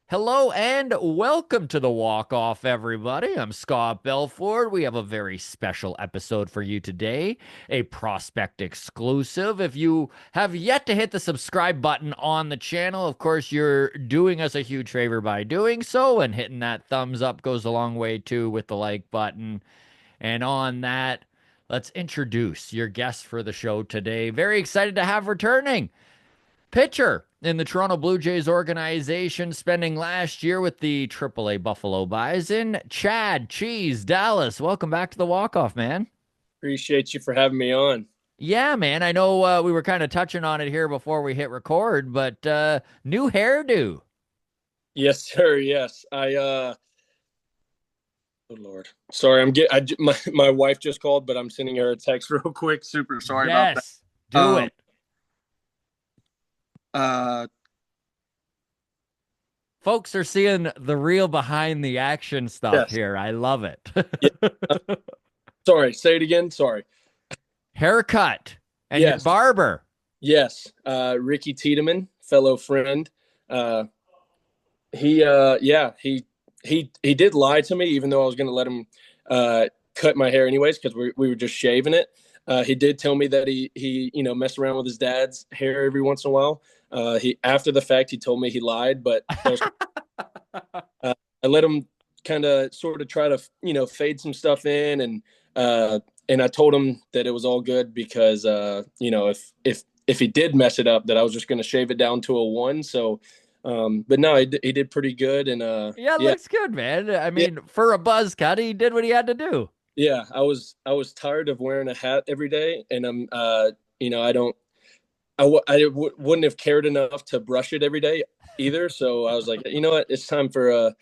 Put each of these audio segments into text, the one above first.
Hello and welcome to the Walk Off, everybody. I'm Scott Belford. We have a very special episode for you today, a prospect exclusive. If you have yet to hit the subscribe button on the channel, of course, you're doing us a huge favor by doing so, and hitting that thumbs up goes a long way too with the like button. And on that, let's introduce your guest for the show today. Very excited to have returning pitcher in the Toronto Blue Jays organization, spending last year with the AAA Buffalo Bison, Chad Cheese Dallas. Welcome back to the walk-off, man. Appreciate you for having me on. Yeah, man. I know we were kind of touching on it here before we hit record, but new hairdo. Yes, sir. Yes. Oh Lord. Sorry, my wife just called, but I'm sending her a text real quick. Super sorry about that. Yes, do Um it. uh Folks are seeing the real behind the action stuff yes. here. I love it. Yeah. uh, Sorry, say it again. Sorry. Haircut and your Yes. barber. Yes. Ricky Tiedemann, fellow friend. Uh he did lie to me even though I was going to let him cut my hair anyways cuz we were just shaving it. He did tell me that he messed around with his dad's hair every once in a while. He after the fact he told me he lied, but that was, uh, I let him kind of sort of try to fade some stuff in, and I told him that it was all good because if he did mess it up, that I was just going to shave it down to a one. So, but no, he did pretty good, and Yeah, it yeah, looks good, man. I yeah, mean, for a buzz cut, he did what he had to do. yeah. I was tired of wearing a hat every day, and I don't wouldn't have cared enough to brush it every day either. So I was like, you know what, it's time for a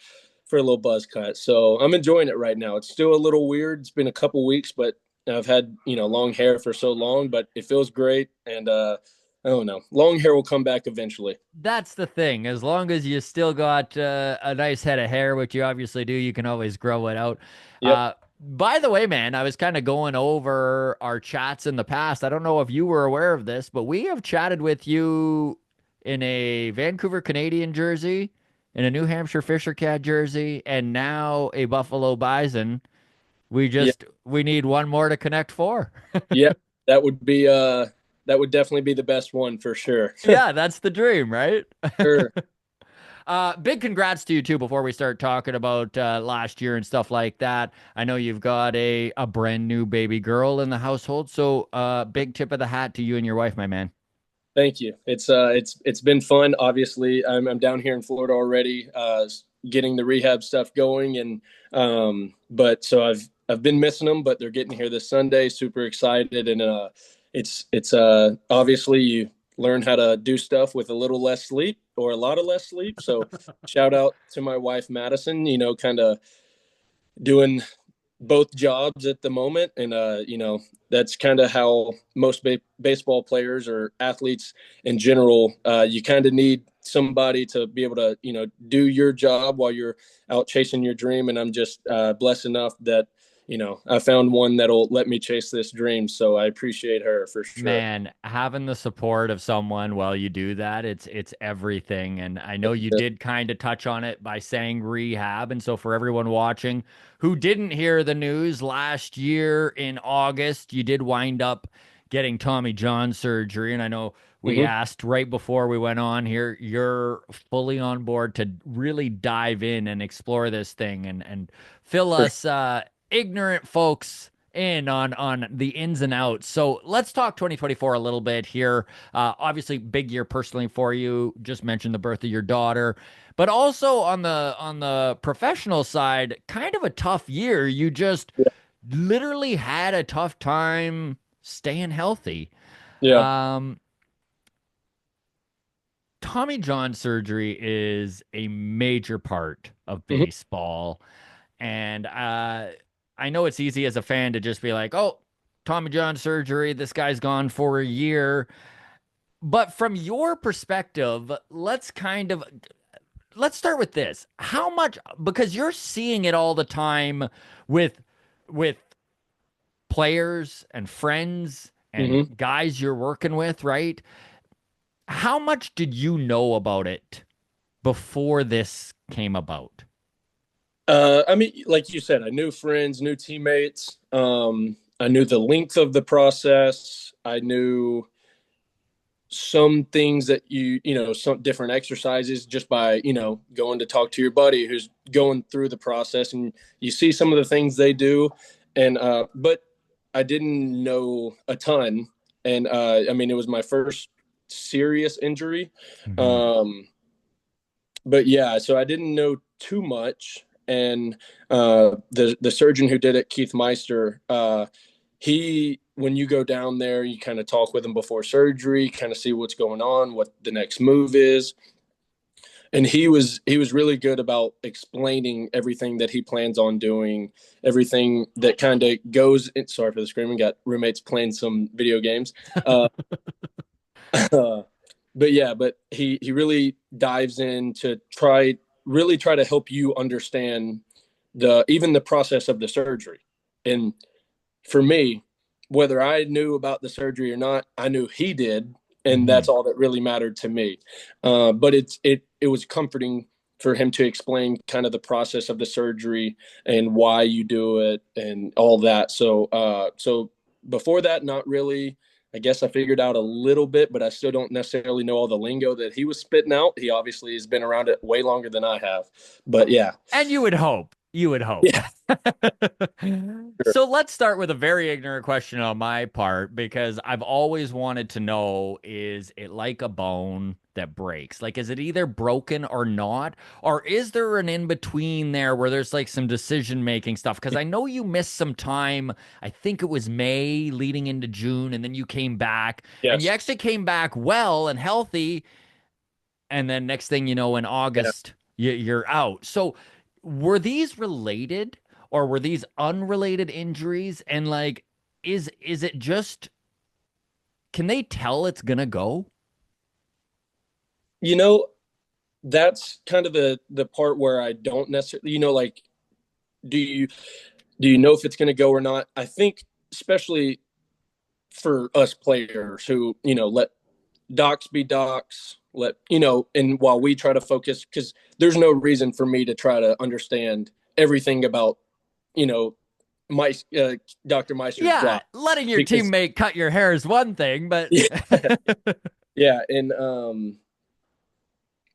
little buzz cut. So I'm enjoying it right now. It's still a little weird. It's been a couple weeks, but I've had long hair for so long, but it feels great. And I don't know, long hair will come back eventually. That's the thing. As long as you still got a nice head of hair, which you obviously do, you can always grow it out. Yep. By the way, man, I was kind of going over our chats in the past. I don't know if you were aware of this, but we have chatted with you in a Vancouver Canadian jersey, in a New Hampshire Fisher Cat jersey, and now a Buffalo Bison. Yeah. We need one more to connect for. Yeah. That would be that would definitely be the best one for sure. Yeah, that's the dream, right? Sure. Big congrats to you too before we start talking about last year and stuff like that. I know you've got a brand new baby girl in the household, so big tip of the hat to you and your wife, my man. Thank you. It's been fun. Obviously, I'm down here in Florida already, getting the rehab stuff going, and but so I've been missing them, but they're getting here this Sunday. Super excited, and it's obviously you learn how to do stuff with a little less sleep or a lot of less sleep. So shout out to my wife Madison. Kind of doing both jobs at the moment, and that's kind of how most baseball players or athletes in general, you kind of need somebody to be able to do your job while you're out chasing your dream. And I'm just blessed enough that I found one that'll let me chase this dream, so I appreciate her for sure. Man, having the support of someone while you do that, it's everything. And I know you did kind of touch on it by saying rehab. And so for everyone watching who didn't hear the news last year in August, you did wind up getting Tommy John surgery. And I know we Mm-hmm. asked right before we went on here, you're fully on board to really dive in and explore this thing and fill us ignorant folks in on the ins and outs. So let's talk 2024 a little bit here. Obviously, big year personally for you. Just mentioned the birth of your daughter, but also on the professional side, kind of a tough year. You just Yeah. literally had a tough time staying healthy. Yeah. Um, Tommy John surgery is a major part of Mm-hmm. baseball. And I know it's easy as a fan to just be like, oh, Tommy John surgery, this guy's gone for a year. But from your perspective, let's start with this. How much, because you're seeing it all the time with with players and friends and Mm-hmm. guys you're working with, right? How much did you know about it before this came about? I mean, like you said, I knew friends, new teammates. I knew the length of the process. I knew some things that some different exercises just by, going to talk to your buddy who's going through the process, and you see some of the things they do. And, but I didn't know a ton. And, I mean, it was my first serious injury. Hmm. Um, but yeah, so I didn't know too much. And the surgeon who did it, Keith Meister, he when you go down there, you kind of talk with him before surgery, kind of see what's going on, what the next move is. And he was really good about explaining everything that he plans on doing, everything that kind of goes in, sorry for the screaming, got roommates playing some video games. uh, but yeah, but he really dives in to try to help you understand the even the process of the surgery. And for me, whether I knew about the surgery or not, I knew he did, and Hmm. that's all that really mattered to me. But it was comforting for him to explain kind of the process of the surgery and why you do it and all that. So before that, not really. I guess I figured out a little bit, but I still don't necessarily know all the lingo that he was spitting out. He obviously has been around it way longer than I have. But yeah, And you would hope. You would hope. yeah, sure. So let's start with a very ignorant question on my part because I've always wanted to know, is it like a bone that breaks? Like, is it either broken or not? Or is there an in between there where there's like some decision making stuff? Because I know you missed some time. I think it was May leading into June, and then you came back and you Yes. actually came back well and healthy. And then next thing you know, in Yeah. August, you're out. So were these related or were these unrelated injuries? And like, is it just, can they tell it's gonna go? You know, that's kind of the part where I don't necessarily, like, do you do you know if it's going to go or not? I think especially for us players who, let docs be docs, let, and while we try to focus, because there's no reason for me to try to understand everything about, you know, my Dr. Meister's Yeah, job, letting your because teammate cut your hair is one thing, but yeah, yeah. And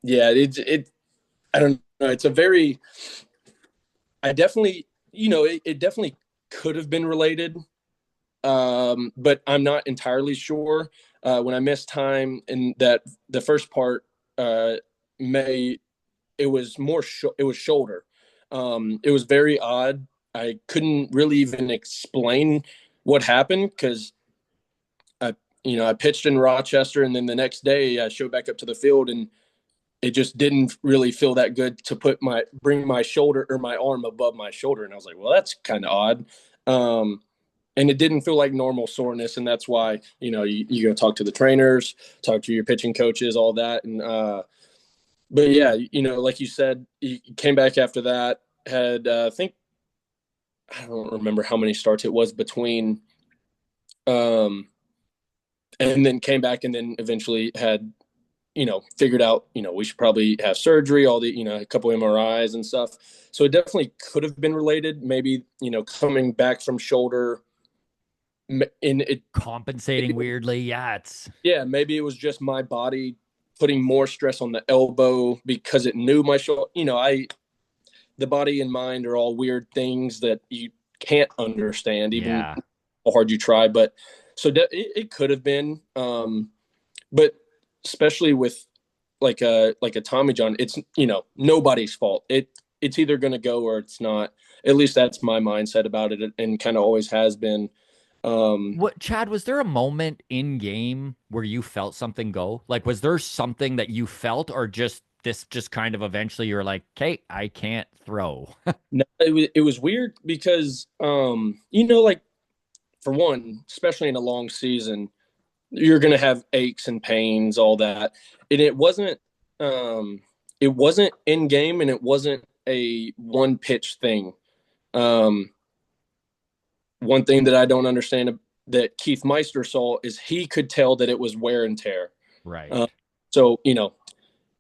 yeah, I don't know. It's a very, I definitely, it definitely could have been related, but I'm not entirely sure. When I missed time in that the first part, May, it was it was shoulder. It was very odd. I couldn't really even explain what happened because I pitched in Rochester, and then the next day I showed back up to the field, and it just didn't really feel that good to bring my shoulder or my arm above my shoulder. And I was like, well, that's kind of odd. Um, and it didn't feel like normal soreness. And that's why, you go talk to the trainers, talk to your pitching coaches, all that. And, but yeah, like you said, you came back after that, had, I think, I don't remember how many starts it was between, um, and then came back and then eventually had figured out, we should probably have surgery, all the, a couple MRIs and stuff. So it definitely could have been related. Maybe, coming back from shoulder in it, compensating weirdly. Yeah, it's yeah, maybe it was just my body putting more stress on the elbow because it knew my shoulder. The body and mind are all weird things that you can't understand, even yeah. how hard you try. But so it could have been, but especially with like a Tommy John, it's nobody's fault. It's either going to go or it's not. At least that's my mindset about it, and kind of always has been. Um, What, Chad, was there a moment in game where you felt something go? Like, was there something that you felt, or just this just kind of eventually you're like, okay, I can't throw? no, it was weird because like, for one, especially in a long season, you're going to have aches and pains, all that, and um, it wasn't in game, and it wasn't a one pitch thing. Um, One thing that I don't understand that Keith Meister saw is he could tell that it was wear and tear. Right. Uh, so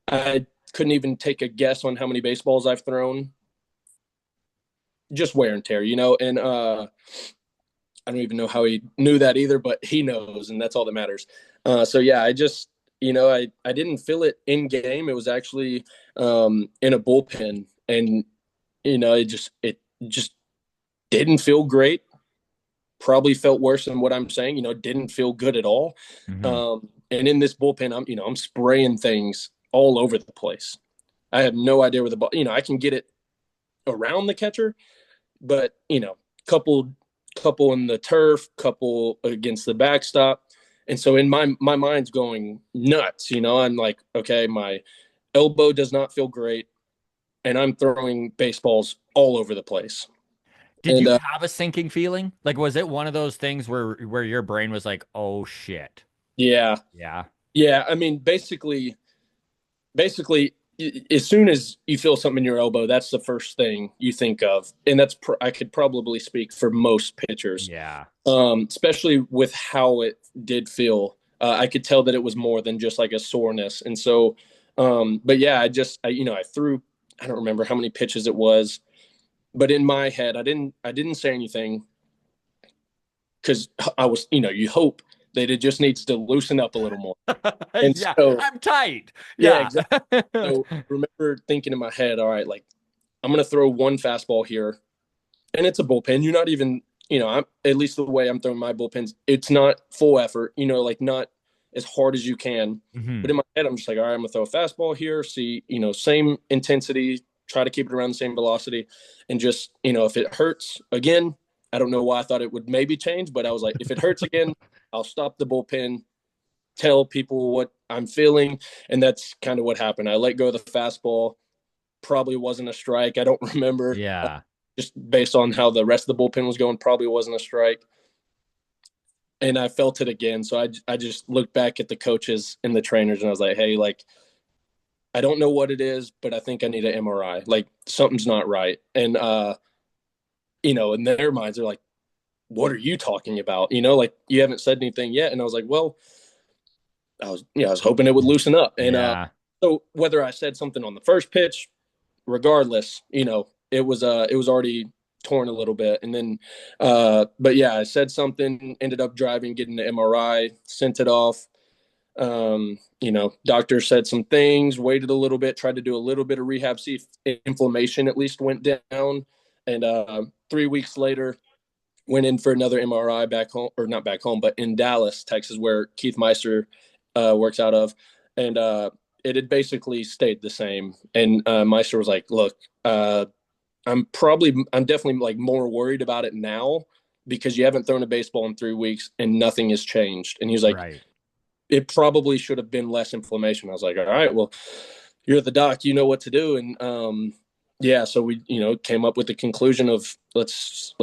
I couldn't even take a guess on how many baseballs I've thrown. Just wear and tear, and I don't even know how he knew that either, but he knows, and that's all that matters. So yeah, I just, I didn't feel it in game. It was actually in a bullpen, and it just didn't feel great. Probably felt worse than what I'm saying. Didn't feel good at all. Hmm. And in this bullpen, I'm spraying things all over the place. I have no idea where the ball. I can get it around the catcher, but couple couple in the turf, couple against the backstop. And so in my mind's going nuts. I'm like, okay, my elbow does not feel great, and I'm throwing baseballs all over the place. Did And you have a sinking feeling? Like, was it one of those things where your brain was like, "Oh shit." yeah, Yeah. yeah. I mean, basically, as soon as you feel something in your elbow, that's the first thing you think of, and I could probably speak for most pitchers, Yeah. especially with how it did feel. I could tell that it was more than just like a soreness, and so, but yeah, I threw. I don't remember how many pitches it was, but in my head, I didn't say anything because I was, you hope that it just needs to loosen up a little more, and Yeah, so I'm tight. yeah, Yeah. exactly. So I remember thinking in my head, all right, like I'm going to throw one fastball here, and it's a bullpen. You're not even, I'm at least the way I'm throwing my bullpens, it's not full effort, like not as hard as you can. Hmm. But in my head, I'm just like, all right, I'm going to throw a fastball here, see, same intensity, try to keep it around the same velocity. And just, if it hurts again, I don't know why I thought it would maybe change, but I was like, if it hurts again, I'll stop the bullpen, tell people what I'm feeling. And that's kind of what happened. I let go of the fastball. Probably wasn't a strike. I don't remember. Yeah. Just based on how the rest of the bullpen was going, probably wasn't a strike. And I felt it again. So I just looked back at the coaches and the trainers, and I was like, hey, like, I don't know what it is, but I think I need an MRI. Like, something's not right. And, in their minds, they're like, what are you talking about? Like, you haven't said anything yet. And I was like, well, I was hoping it would loosen up. And Yeah. so whether I said something on the first pitch, regardless, it was already torn a little bit. And then, but yeah, I said something, ended up driving, getting the MRI, sent it off. Doctor said some things, waited a little bit, tried to do a little bit of rehab, see if inflammation at least went down. And 3 weeks later, went in for another MRI back home, or not back home, but in Dallas, Texas, where Keith Meister works out of. And it had basically stayed the same. And Meister was like, look, I'm definitely like more worried about it now because you haven't thrown a baseball in 3 weeks and nothing has changed. And he's like, Right. it probably should have been less inflammation. I was like, all right, well, you're the doc, you know what to do. And yeah, so we, came up with the conclusion of let's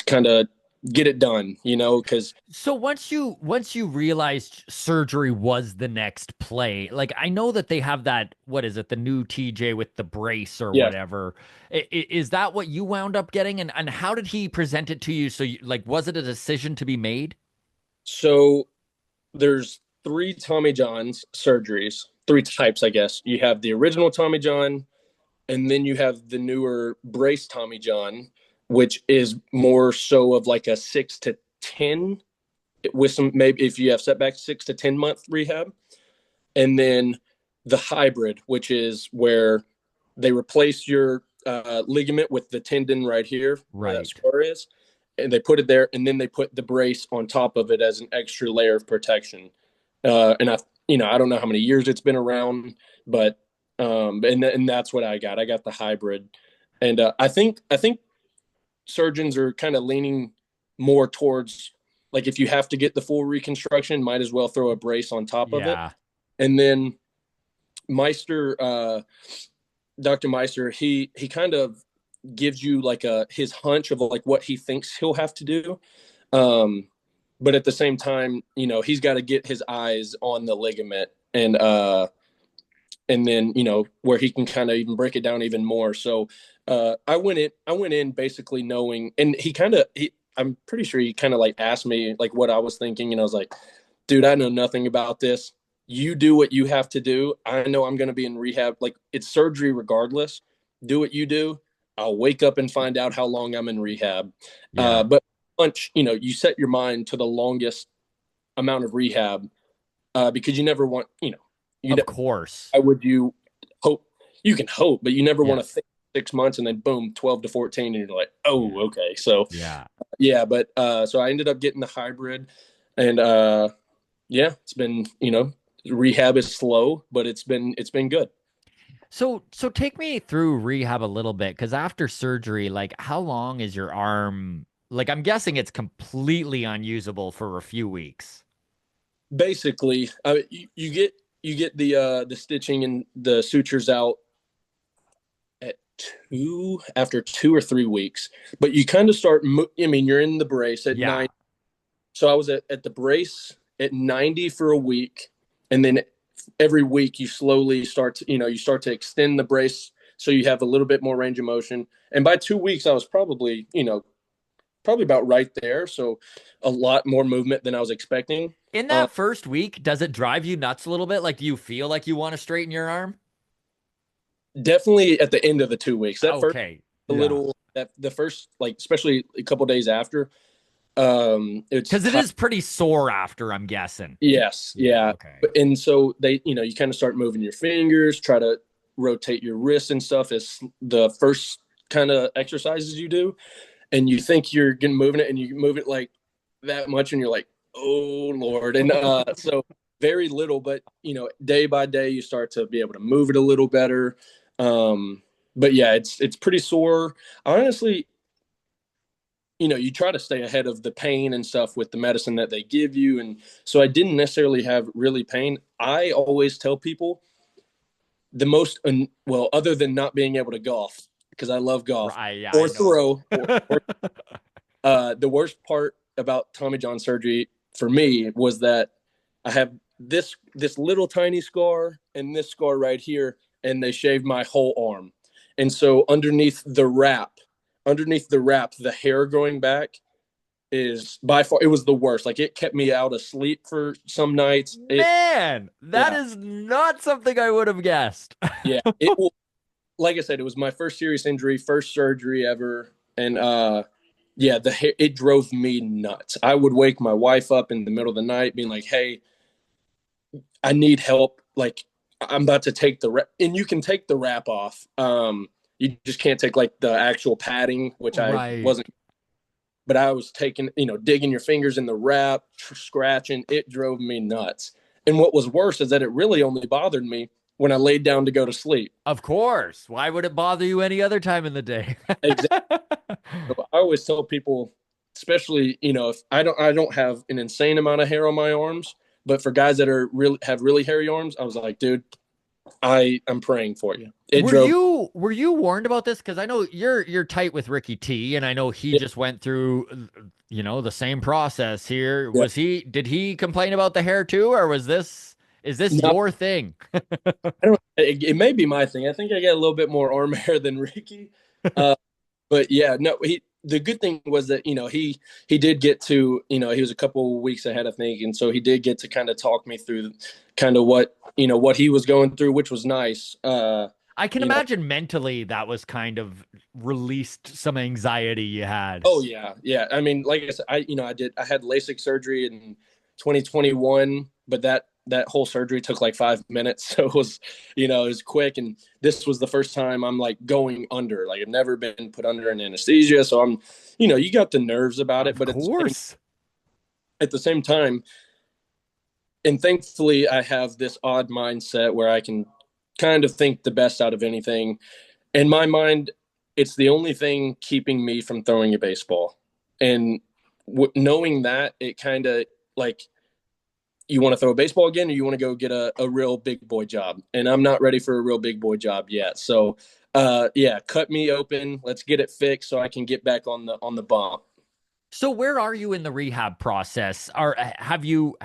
kind of get it done, because So once you realized surgery was the next play, like I know that they have that, what is it, the new TJ with the brace or yeah. whatever. Is that what you wound up getting? And how did he present it to you? So like, was it a decision to be made? So there's three Tommy John's surgeries, three types, I guess. You have the original Tommy John, and then you have the newer brace Tommy John, which is more so of like a 6 to 10 with some, maybe if you have setbacks, 6 to 10 month rehab. And then the hybrid, which is where they replace your ligament with the tendon right here where that Right. spur is, and they put it there, and then they put the brace on top of it as an extra layer of protection. And I don't know how many years it's been around, but and that's what I got. I got the hybrid, and I think surgeons are kind of leaning more towards, like, if you have to get the full reconstruction, might as well throw a brace on top of it. Yeah. And then Meister, Dr. Meister, he kind of gives you like his hunch of like what he thinks he'll have to do. Um, but at the same time, he's got to get his eyes on the ligament, and then where he can kind of even break it down even more. So I went in basically knowing, and I'm pretty sure he kind of like asked me like what I was thinking, and I was like, dude, I know nothing about this. you do what you have to do. I know I'm going to be in rehab. Like, it's surgery regardless. Do what you do. I'll wake up and find out how long I'm in rehab. Yeah, But punch, you set your mind to the longest amount of rehab, because you never want, you of know, course. why would you hope? You can hope, but you never Yeah, want to think 6 months and then boom, 12 to 14, and you're like, yeah, oh, okay. So yeah. yeah, but so I ended up getting the hybrid, and yeah, it's been, rehab is slow, but it's been good. So take me through rehab a little bit, because after surgery, like how long is your arm? Like I'm guessing it's completely unusable for a few weeks. Basically, you get the stitching and the sutures out at after 2 or 3 weeks, but you kind of start. I mean, you're in the brace at Yeah. 9. So I was at the brace at 90 for a week, and then every week you slowly start to, you start to extend the brace so you have a little bit more range of motion. And by 2 weeks, I was probably about right there. So a lot more movement than I was expecting. In Uh, that first week, does it drive you nuts a little bit? Like, do you feel like you want to straighten your arm? Definitely at the end of the 2 weeks. That first Okay. a Yeah. little that the first, like, especially a couple days after, it's Because it tight. is pretty sore after, I'm guessing. Yes, Yeah. yeah. Okay. And so you kind of start moving your fingers, try to rotate your wrists and stuff as the first kind of exercises you do. And you think you're getting moving it, and you move it like that much, and you're like, oh Lord. And so very little, but day by day you start to be able to move it a little better. Um, but yeah, it's pretty sore. Honestly, you try to stay ahead of the pain and stuff with the medicine that they give you. And so I didn't necessarily have really pain. I always tell people the most, well, other than not being able to golf, because I love golf, Right. Yeah, I or know. throw, or the worst part about Tommy John surgery for me was that I have this little tiny scar and this scar right here, and they shaved my whole arm. And so underneath the wrap, the hair growing back is by far, it was the worst. Like, it kept me out of sleep for some nights. Man, that Yeah, is not something I would have guessed. yeah. It will, like I said, it was my first serious injury, first surgery ever, and yeah, it drove me nuts. I would wake my wife up in the middle of the night, being like, "Hey, I need help. Like, I'm about to take the wrap, and you can take the wrap off. You just can't take like the actual padding, which I Right. wasn't. But I was taking, digging your fingers in the wrap, scratching. It drove me nuts. And what was worse is that it really only bothered me when I laid down to go to sleep. Of course. Why would it bother you any other time in the day? Exactly. I always tell people, especially, if I don't have an insane amount of hair on my arms, but for guys that are really have really hairy arms, I was like, dude, I'm praying for you. It Were drove. you warned about this? Because I know you're tight with Ricky T, and I know he Yeah, just went through, the same process here. yeah. Did he complain about the hair too, or is this No, your thing? I don't. It may be my thing. I think I get a little bit more arm hair than Ricky. Uh, but yeah, no. The good thing was that he did get to, he was a couple weeks ahead, I think, and so he did get to kind of talk me through kind of what he was going through, which was nice. I can You know. imagine mentally that was kind of released some anxiety you had. Oh yeah, yeah. I mean, like I said, I had LASIK surgery in 2021, but that whole surgery took like 5 minutes, so it was quick. And this was the first time I'm like going under. Like, I've never been put under an anesthesia, so you got the nerves about it, Of but course. at the same time, and thankfully, I have this odd mindset where I can kind of think the best out of anything. In my mind, it's the only thing keeping me from throwing a baseball. And knowing that, it kind of, like, you want to throw a baseball again, or you want to go get a real big boy job. And I'm not ready for a real big boy job yet. So, yeah, cut me open. Let's get it fixed so I can get back on the bump. So where are you in the rehab process? Are you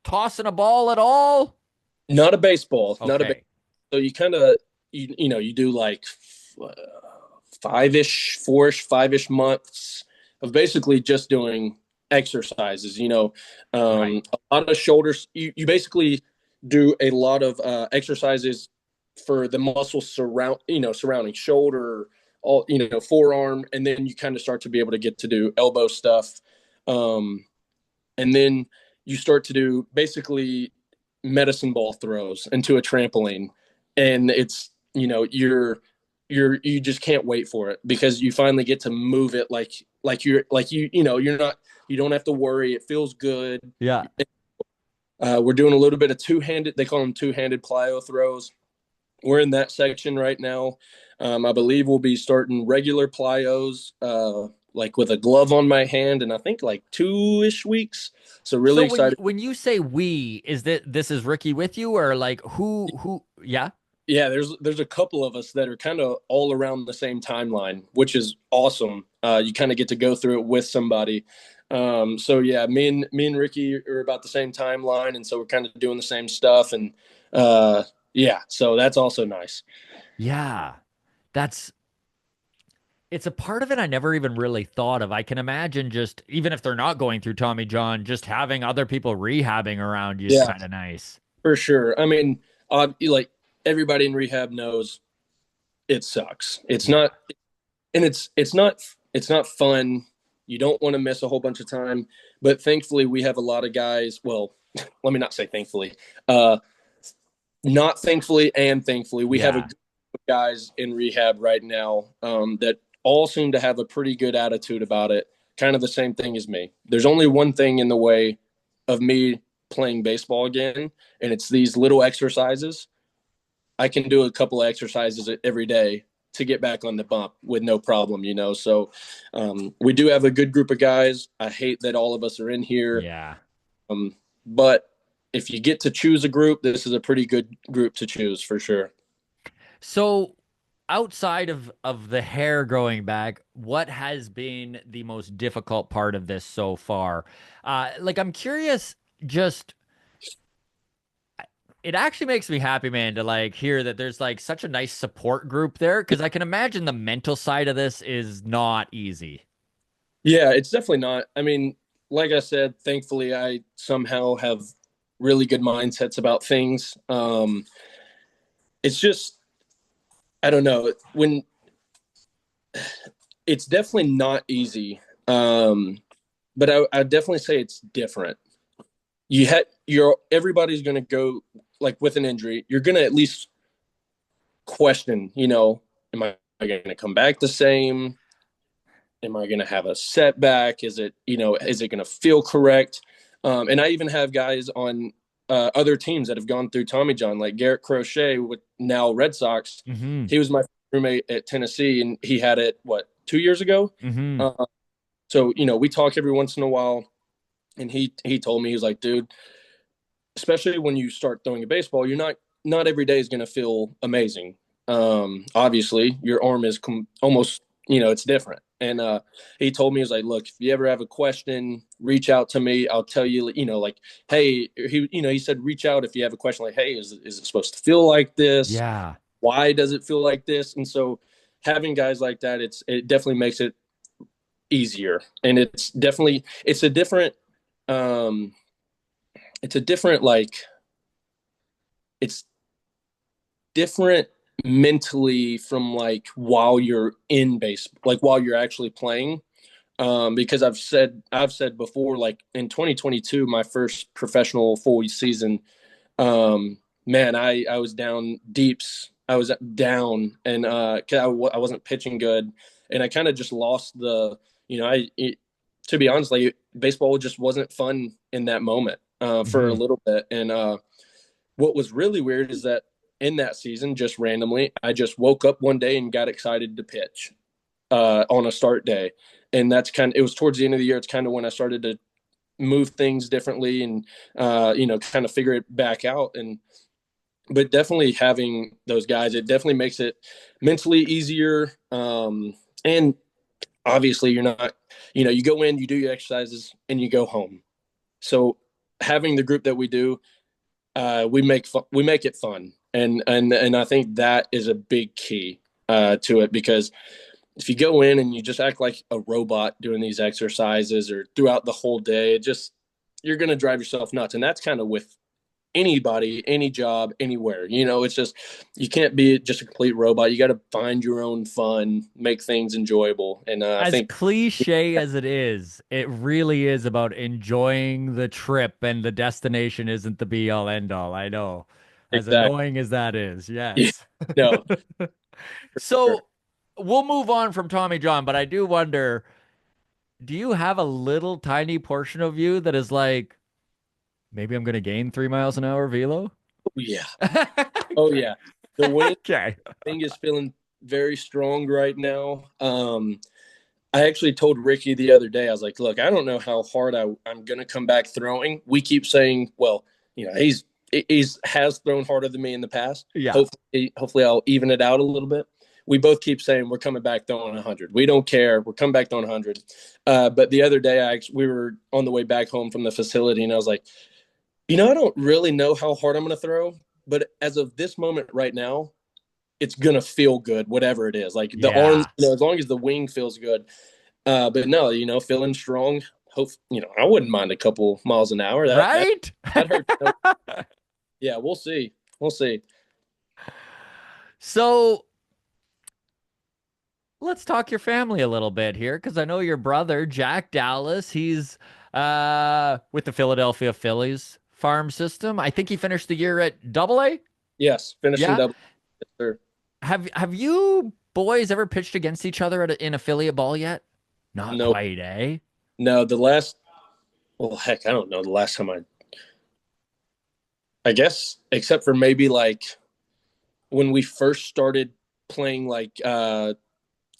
tossing a ball at all? Not a baseball, not a baseball. Okay. So you kind of, you do like five-ish, 4-ish, 5-ish months of basically just doing exercises. Right. A lot of shoulders. You basically do a lot of exercises for the muscles surrounding shoulder, all forearm, and then you kind of start to be able to get to do elbow stuff, um, and then you start to do basically medicine ball throws into a trampoline, and it's you just can't wait for it because you finally get to move it you're not you don't have to worry. It feels good. Yeah. We're doing a little bit of two-handed. They call them two-handed plyo throws. We're in that section right now. I believe we'll be starting regular plyos, like with a glove on my hand, and I think like 2-ish weeks. So So really excited. when you say we, is that this is Ricky with you or like who yeah? Yeah, there's a couple of us that are kind of all around the same timeline, which is awesome. You kind of get to go through it with somebody. So yeah, me and Ricky are about the same timeline, and so we're kind of doing the same stuff, and yeah, so that's also nice. Yeah. That's it's a part of it I never even really thought of. I can imagine just even if they're not going through Tommy John, just having other people rehabbing around you is Yeah, kind of nice. for sure. I mean, like everybody in rehab knows it sucks. It's Yeah. not, and it's not fun. You don't want to miss a whole bunch of time, but thankfully we have a lot of guys. Well, let me not say thankfully. Uh, Not thankfully and thankfully, we have a Yeah. group of guys in rehab right now that all seem to have a pretty good attitude about it. Kind of the same thing as me. There's only one thing in the way of me playing baseball again, and it's these little exercises. I can do a couple of exercises every day to get back on the bump with no problem. So we do have a good group of guys. I hate that all of us are in here, Yeah. but if you get to choose a group, this is a pretty good group to choose for sure. So outside of the hair growing back, what has been the most difficult part of this so far? Like I'm curious just it actually makes me happy, man, to like hear that there's like such a nice support group there because I can imagine the mental side of this is not easy. Yeah, it's definitely not. I mean, like I said, thankfully, I somehow have really good mindsets about things. It's just, I don't know, when it's definitely not easy. But I definitely say it's different. Everybody's going to go like with an injury. You're going to at least question, am I going to come back the same? Am I going to have a setback? Is it going to feel correct? And I even have guys on other teams that have gone through Tommy John, like Garrett Crochet with now Red Sox. Mm-hmm. He was my roommate at Tennessee, and he had it, what, 2 years ago? Mm-hmm. Uh, so, we talk every once in a while, and he told me, he was like, dude, especially when you start throwing a baseball, not every day is going to feel amazing. Obviously, your arm is almost, it's different. And he told me, he was like, look, if you ever have a question, reach out to me. I'll tell you, like, hey, he said, reach out if you have a question, like, hey, is it supposed to feel like this? Yeah. Why does it feel like this? And so having guys like that, it definitely makes it easier. And um, it's a different, like, it's different mentally from like while you're in base, like while you're actually playing. Because I've said before, like in 2022, my first professional full season, man, I was down deeps. I was down, and I wasn't pitching good, and I kind of just lost to be honest, like baseball just wasn't fun in that moment for a Mm-hmm. little bit, and what was really weird is that in that season, just randomly, I just woke up one day and got excited to pitch on a start day. And it was towards the end of the year. It's kind of when I started to move things differently and, kind of figure it back out. But definitely having those guys, it definitely makes it mentally easier. And obviously, you're not, you go in, you do your exercises, and you go home. So having the group that we do, we make it fun, and I think that is a big key to it because if you go in and you just act like a robot doing these exercises or throughout the whole day, it just you're going to drive yourself nuts. And that's kind of with anybody, any job, anywhere. It's just you can't be just a complete robot. You got to find your own fun, make things enjoyable. And I As think cliche as it is, it really is about enjoying the trip, and the destination isn't the be all end all. I know. As exactly. annoying as that is, Yeah, yes. no, for sure. So we'll move on from Tommy John, but I do wonder, do you have a little tiny portion of you that is like, maybe I'm going to gain 3 miles an hour velo? Oh, yeah. Oh, yeah. The wing Okay. thing is feeling very strong right now. I actually told Ricky the other day, I was like, look, I don't know how hard I'm going to come back throwing. We keep saying, well, he's has thrown harder than me in the past. Yeah. Hopefully I'll even it out a little bit. We both keep saying we're coming back throwing 100. We don't care. We're coming back throwing 100. But the other day, we were on the way back home from the facility, and I was like, I don't really know how hard I'm going to throw, but as of this moment right now, it's gonna feel good, whatever it is. Like the arms, Yeah. as long as the wing feels good. But no, feeling strong. Hope I wouldn't mind a couple miles an hour. That Right? that hurts. No. Yeah, we'll see. We'll see. So let's talk your family a little bit here, because I know your brother, Jack Dallas, he's with the Philadelphia Phillies farm system. I think he finished the year at Double A. Yes, finishing Yeah. double. Yes, sir. Have you boys ever pitched against each other in affiliate ball yet? Not No, quite, eh? no. The last, well, heck, I don't know. The last time I guess, except for maybe like when we first started playing like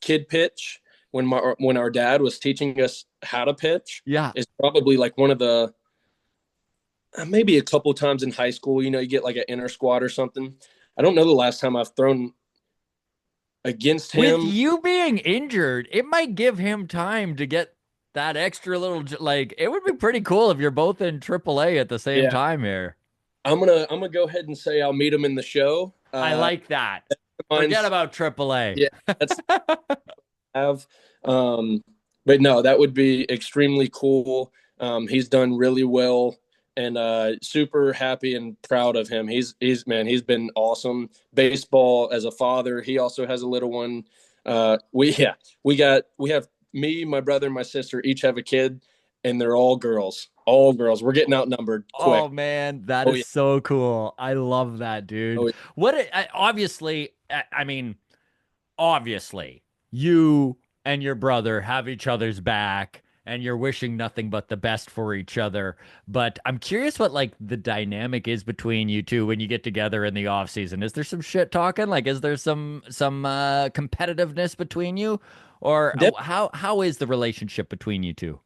kid pitch, when our dad was teaching us how to pitch, Yeah. is probably like one of the maybe a couple times in high school. You get like an inner squad or something. I don't know the last time I've thrown against With him. you being injured, it might give him time to get that extra little, like, it would be pretty cool if you're both in AAA at the same Yeah, time here. I'm gonna go ahead and say I'll meet him in the show. I like that. Forget Mine's about AAA. yeah, that's have. Um, but no, that would be extremely cool. He's done really well, and super happy and proud of him. He's man, he's been awesome. Baseball as a father, he also has a little one. We have me, my brother, and my sister each have a kid, and they're all girls. All girls. We're getting outnumbered quick. Oh man, that Oh is yeah. so cool. I love that, dude. Oh Obviously, I mean, obviously, you and your brother have each other's back and you're wishing nothing but the best for each other. But I'm curious what like the dynamic is between you two when you get together in the off season. Is there some shit talking? Like, is there some competitiveness between you? Or yeah. how is the relationship between you two?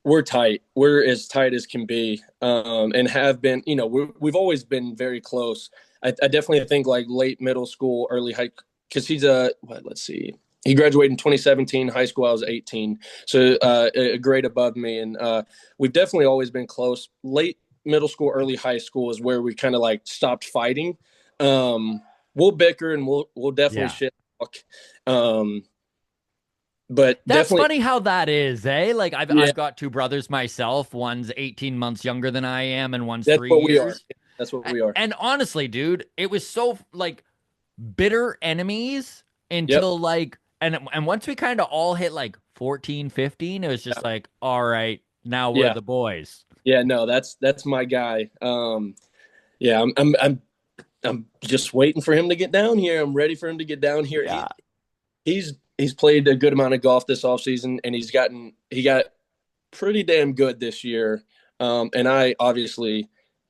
We're tight. We're as tight as can be, and have been. We've always been very close. I definitely think like late middle school, early high, because he's let's see, he graduated in 2017. High school, I was 18, so a grade above me, and we've definitely always been close. Late middle school, early high school is where we kind of like stopped fighting. We'll bicker and we'll definitely Yeah. shit talk. Um, but That's definitely, funny how that is, eh? Like I've yeah, I've got two brothers myself. One's 18 months younger than I am, and one's that's three what we are. years. That's what we are. And honestly, dude, it was so like bitter enemies Yep. until like and once we kind of all hit like 14, 15, it was just like, all right, now we're Yeah. the boys. Yeah, no, that's my guy. Yeah, I'm just waiting for him to get down here. I'm ready for him to get down here. Yeah. He's played a good amount of golf this offseason, and he got pretty damn good this year. And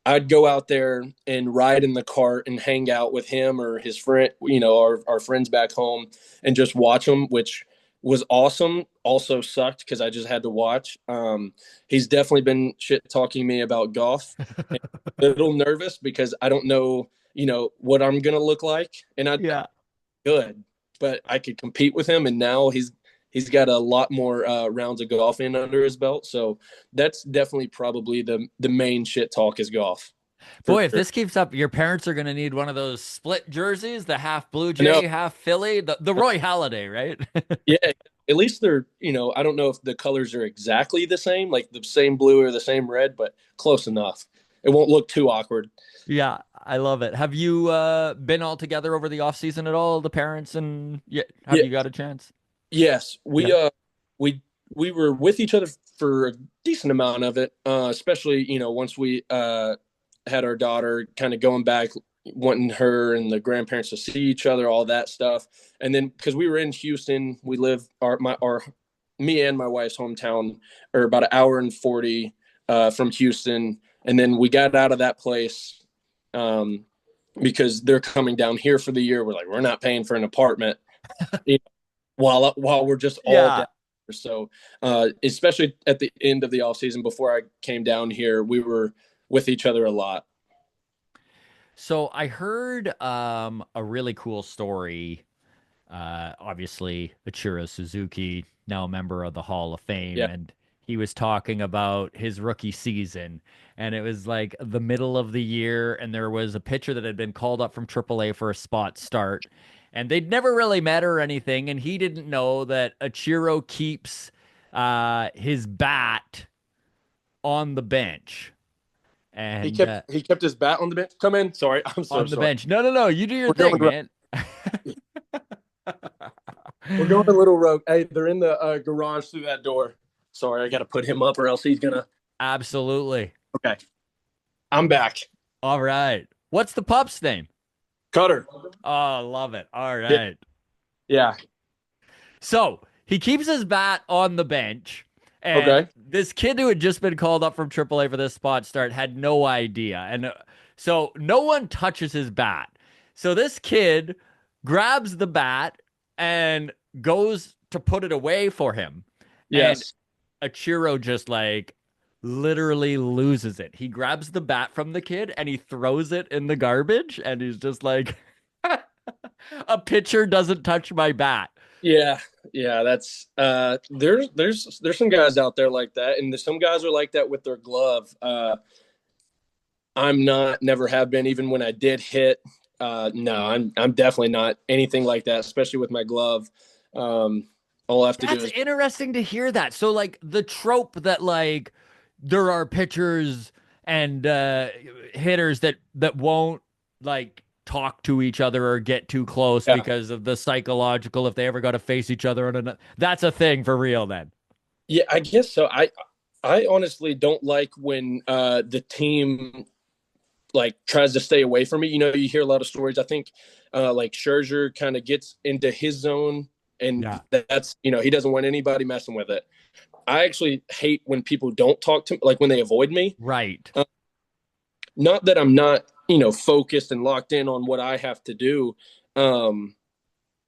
I'd go out there and ride in the cart and hang out with him or his friend, our friends back home, and just watch them, which was awesome. Also sucked because I just had to watch. He's definitely been shit talking me about golf. And a little nervous because I don't know, what I'm gonna look like, and I Yeah. good, but I could compete with him. And now he's got a lot more rounds of golf in under his belt. So that's definitely probably the main shit talk is golf. for Boy, if sure. this keeps up, your parents are going to need one of those split jerseys, the half Blue I know. Jay, half Philly, the Roy Halladay, right? Yeah, at least they're, I don't know if the colors are exactly the same, like the same blue or the same red, but close enough. It won't look too awkward. Yeah, I love it. Have you been all together over the off season at all, the parents and yeah, have Yeah, you got a chance? yes, Yeah. we we were with each other for a decent amount of it, especially once we had our daughter, kind of going back, wanting her and the grandparents to see each other, all that stuff, and then because we were in Houston, we live our me and my wife's hometown are about an hour and 40 from Houston, and then we got out of that place. Um, because they're coming down here for the year. We're like, we're not paying for an apartment while we're just all Yeah. down here. So especially at the end of the off season before I came down here, we were with each other a lot. So I heard a really cool story. Obviously, Ichiro Suzuki, now a member of the Hall of Fame, Yeah. and he was talking about his rookie season. And it was like the middle of the year, and there was a pitcher that had been called up from AAA for a spot start. And they'd never really met or anything, and he didn't know that Ichiro keeps his bat on the bench. He And kept he kept his bat on the bench. Come in. Sorry, I'm so on the sorry. bench. No, no, no. You do your We're going thing, right. man. We're going a little rogue. Hey, they're in the garage through that door. Sorry, I got to put him up or else he's gonna. Absolutely. Okay, I'm back. All right. What's the pup's name? Cutter. Oh, love it. All Yeah. right. Yeah. So he keeps his bat on the bench, and Okay. this kid who had just been called up from AAA for this spot start had no idea. And so no one touches his bat. So this kid grabs the bat and goes to put it away for him. And Yes. Achiro just like literally loses it. He grabs the bat from the kid and he throws it in the garbage, and he's just like, a pitcher doesn't touch my bat. Yeah, yeah, that's there's some guys out there like that, and there's some guys are like that with their glove. I'm not, never have been, even when I did hit. No, I'm definitely not anything like that, especially with my glove. Um, all I have to do That's is interesting to hear that. So like the trope that like there are pitchers and hitters that won't like talk to each other or get too close yeah, because of the psychological if they ever got to face each other and that's a thing for real then. yeah, I guess so. I honestly don't like when the team like tries to stay away from me. You hear a lot of stories. I think like Scherzer kind of gets into his zone, and Yeah. that's he doesn't want anybody messing with it. I actually hate when people don't talk to me, like when they avoid me. Right. Not that I'm not focused and locked in on what I have to do, um,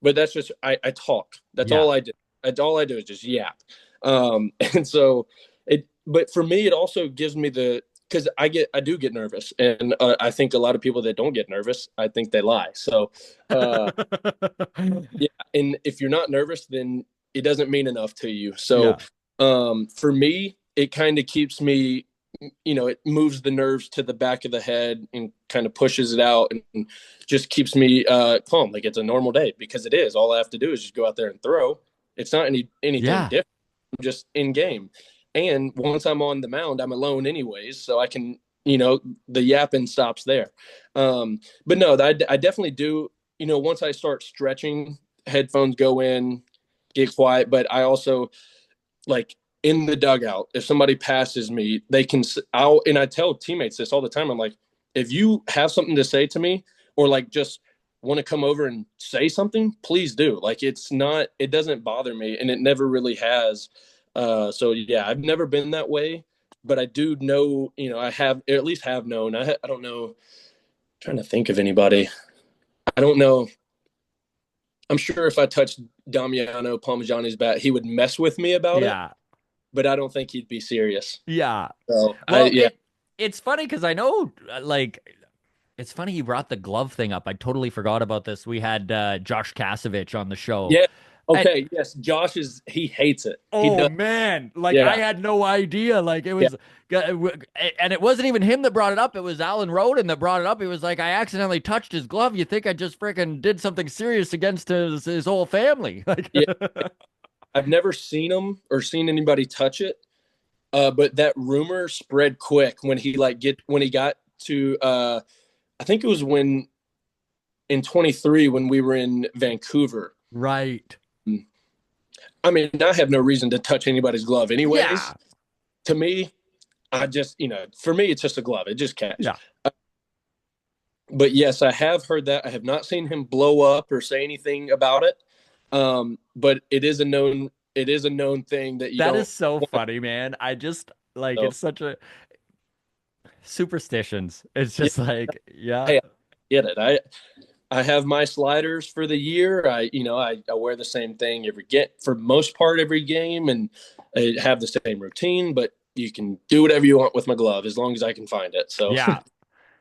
but that's just I talk. That's Yeah. all I do. That's all I do is just yap. And so it. But for me, it also gives me the because I do get nervous, and I think a lot of people that don't get nervous, I think they lie. So yeah, and if you're not nervous, then it doesn't mean enough to you. So Yeah. for me, it kind of keeps me, it moves the nerves to the back of the head and kind of pushes it out and just keeps me calm, like it's a normal day, because it is. All I have to do is just go out there and throw. It's not anything Yeah. different. I'm just in game. And once I'm on the mound, I'm alone anyways, so I can, the yapping stops there. But no, I definitely do. Once I start stretching, headphones go in, get quiet. But I also like in the dugout, if somebody passes me, they can. And I tell teammates this all the time. I'm like, if you have something to say to me, or like just want to come over and say something, please do. Like it doesn't bother me, and it never really has. So yeah, I've never been that way, but I do know, I have, or at least have known. I don't know. I'm trying to think of anybody. I don't know. I'm sure if I touched Damiano Parmigiani's bat, he would mess with me about it, Yeah. but I don't think he'd be serious. Yeah. So Well, yeah, it's funny because I know like it's funny you brought the glove thing up. I totally forgot about this. We had Josh Kasevich on the show yeah, Okay, yes, Josh is he hates it. He Oh does. man, like I Yeah, had no idea. Like yeah, and it wasn't even him that brought it up. It was Alan Roden that brought it up. He was like, I accidentally touched his glove. You think I just freaking did something serious against his whole family? Like, yeah. I've never seen him or seen anybody touch it. But that rumor spread quick when he got to I think it was when in 23 when we were in Vancouver. right. I mean, I have no reason to touch anybody's glove anyways. Yeah. To me, I just, for me, it's just a glove. It just catch. Yeah. But yes, I have heard that. I have not seen him blow up or say anything about it. But it is a known thing that you That is don't so want funny, man. I just like to. it's such a superstitions. It's Yeah, just like, yeah. hey, I get it. I have my sliders for the year. I wear the same thing for most part every game, and I have the same routine. But you can do whatever you want with my glove as long as I can find it. So Yeah.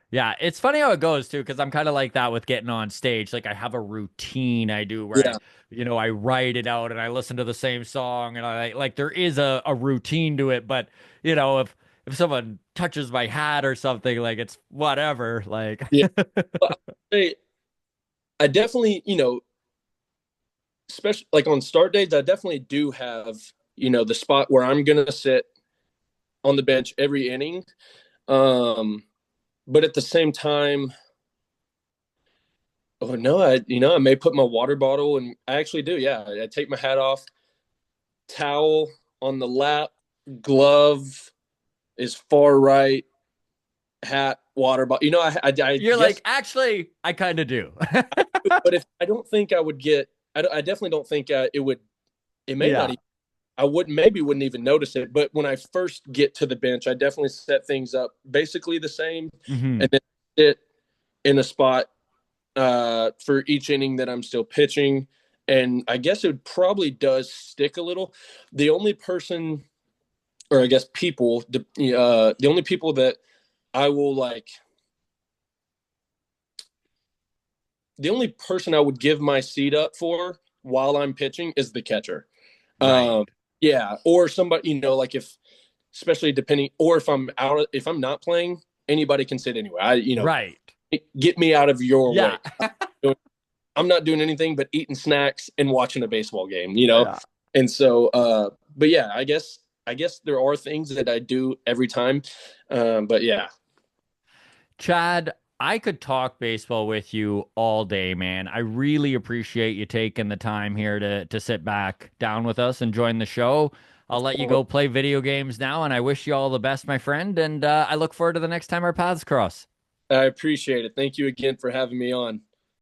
Yeah, it's funny how it goes too, because I'm kind of like that with getting on stage. Like I have a routine I do where yeah, I write it out and I listen to the same song and I like there is a routine to it, but if someone touches my hat or something, like it's whatever. Like yeah. But I definitely, especially like on start days, I definitely do have the spot where I'm gonna sit on the bench every inning. Um, but at the same time, oh no, I may put my water bottle, and I actually do. Yeah, I take my hat off, towel on the lap, glove is far right, hat, water bottle. I you're guess, like, actually, I kind of do. but if I don't think I would get, I definitely don't think it would. It may not Yeah. even. I wouldn't even notice it. But when I first get to the bench, I definitely set things up basically the same, Hmm. and then sit in a spot for each inning that I'm still pitching. And I guess it probably does stick a little. The only person, or I guess people, the only people that I will like, the only person I would give my seat up for while I'm pitching is the catcher. Right. Um, yeah, or somebody, like if, especially depending, or if I'm not playing, anybody can sit anywhere. Right. Get me out of your Yeah. way. I'm not doing anything but eating snacks and watching a baseball game. Yeah. And so, but yeah, I guess there are things that I do every time. But yeah, Chad, I could talk baseball with you all day, man. I really appreciate you taking the time here to sit back down with us and join the show. I'll of let you course, go play video games now, and I wish you all the best, my friend. And I look forward to the next time our paths cross. I appreciate it. Thank you again for having me on.